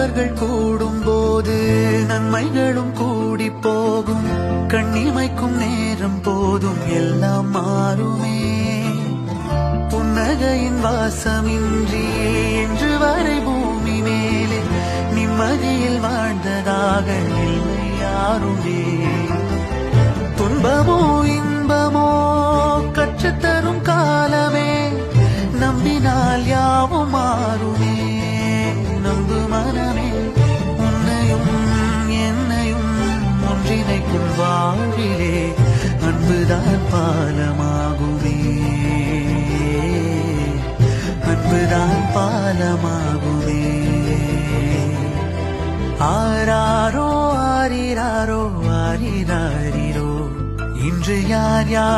நல்லவர்கள் கூடும் போது நன்மைகளும் கூடி போகும். கண்ணிமைக்கும் நேரம் போதும் எல்லாம் மாறுமே. புன்னகையின் வாசமின்றி இன்று வரை பூமி மேலே நிம்மதியில் வாழ்ந்ததாக இல்லை யாருமே. துன்பமோ இன்பமோ கற்றுத்தரும் காலமே, நம்பினால் யாவும் மாறுமே. நம்பு மனமே, உன்னையும் என்னையும் ஒன்றிணைக்கும் வாழ்விலே அன்புதான் பாலமாகுமே. அன்புதான் பாலமாகுமே. ஆராரோ ஆரிராரோ ஆரிராரிரோ, இன்று யார் யார்